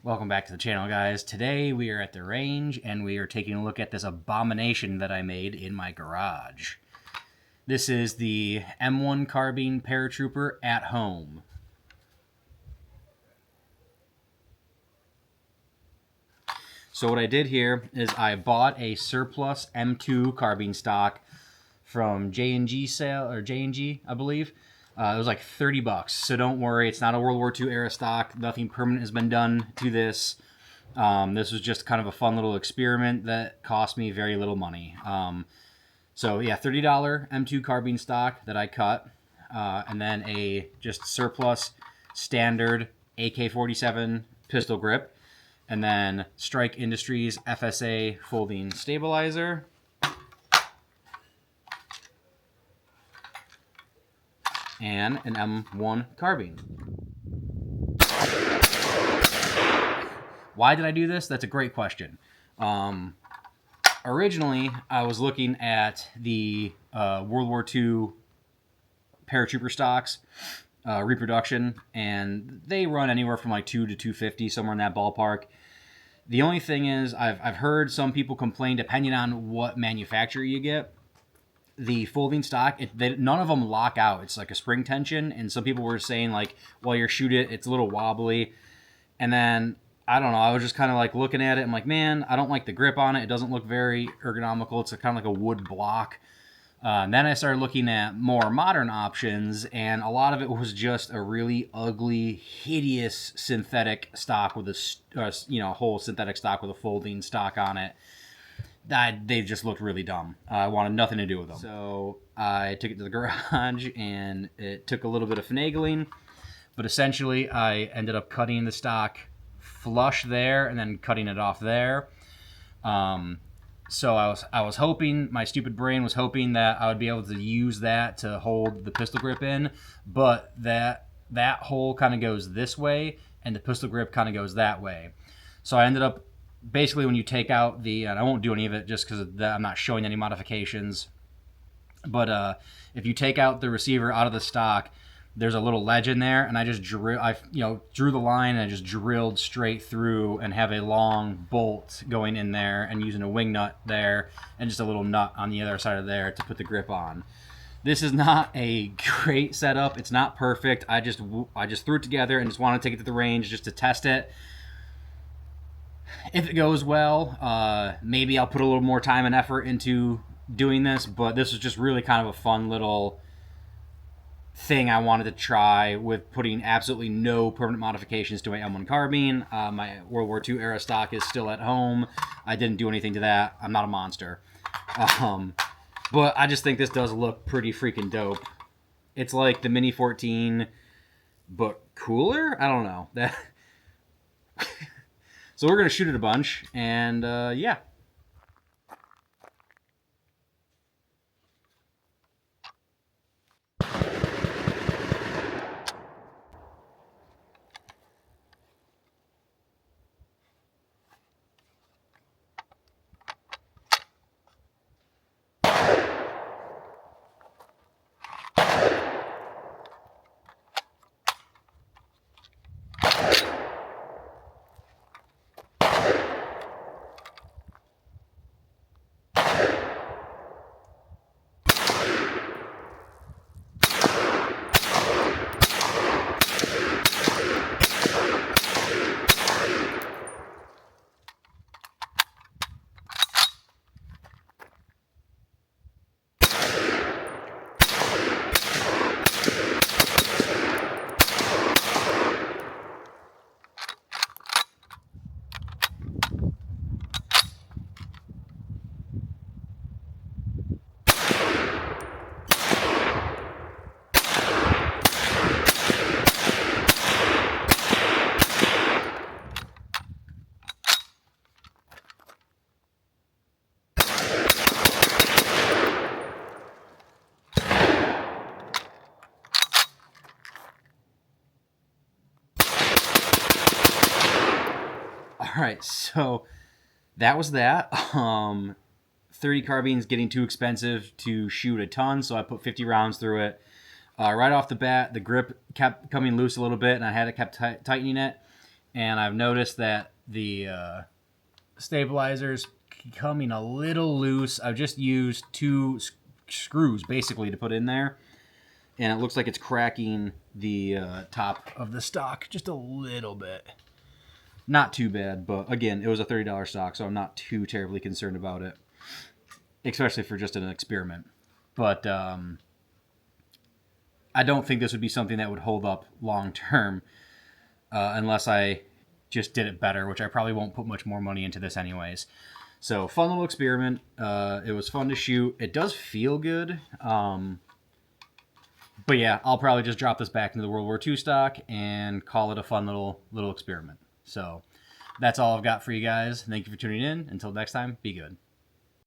Welcome back to the channel, guys. Today we are at the range and we are taking a look at this abomination that I made in my garage. This is the M1 Carbine Paratrooper at home. So what I did here is I bought a surplus M2 carbine stock from J&G sale, or J&G, I believe. It was like 30 bucks, so don't worry, it's not a World War II era stock. Nothing permanent has been done to this. This was just kind of a fun little experiment that cost me very little money. So yeah, $30 M2 carbine stock that I cut, and then a just surplus standard AK-47 pistol grip, and then Strike Industries FSA folding stabilizer. And an M1 carbine. Why did I do this? That's a great question. Originally, I was looking at the World War II paratrooper stocks, reproduction, and they run anywhere from like $2 to $250, somewhere in that ballpark. The only thing is, I've heard some people complain, depending on what manufacturer you get, the folding stock, none of them lock out. It's like a spring tension, and some people were saying, like, while you shoot it, it's a little wobbly. And then, I don't know, I was just kind of like looking at it. I'm like, man, I don't like the grip on it. It doesn't look very ergonomical. It's kind of like a wood block. Then I started looking at more modern options, and a lot of it was just a really ugly, hideous synthetic stock with a whole synthetic stock with a folding stock on it. They just looked really dumb. I wanted nothing to do with them. So I took it to the garage, and it took a little bit of finagling, but essentially I ended up cutting the stock flush there and then cutting it off there. So I was hoping, my stupid brain was hoping that I would be able to use that to hold the pistol grip in, but that hole kind of goes this way and the pistol grip kind of goes that way. So I ended up, basically, when you take out the, and I won't do any of it just because I'm not showing any modifications, but if you take out the receiver out of the stock, there's a little ledge in there, and I just drew the line, and I just drilled straight through and have a long bolt going in there and using a wing nut there and just a little nut on the other side of there to put the grip on. This is not a great setup. It's not perfect. I just threw it together and just wanted to take it to the range just to test it. If it goes well, maybe I'll put a little more time and effort into doing this, but this was just really kind of a fun little thing I wanted to try with putting absolutely no permanent modifications to my M1 carbine. My World War II era stock is still at home. I didn't do anything to that. I'm not a monster. But I just think this does look pretty freaking dope. It's like the Mini 14, but cooler? I don't know. So we're going to shoot it a bunch, and yeah. All right, so that was that. 30 carbines getting too expensive to shoot a ton, so I put 50 rounds through it. Right off the bat, the grip kept coming loose a little bit, and I had to kept tightening it. and I've noticed that the stabilizer's coming a little loose. I've just used 2 screws basically to put in there, and it looks like it's cracking the top of the stock just a little bit. Not too bad, but again, it was a $30 stock, so I'm not too terribly concerned about it, especially for just an experiment. But I don't think this would be something that would hold up long term unless I just did it better, which I probably won't put much more money into this anyways. So fun little experiment. It was fun to shoot. It does feel good. But yeah, I'll probably just drop this back into the World War II stock and call it a fun little experiment. So that's all I've got for you guys. Thank you for tuning in. Until next time, be good.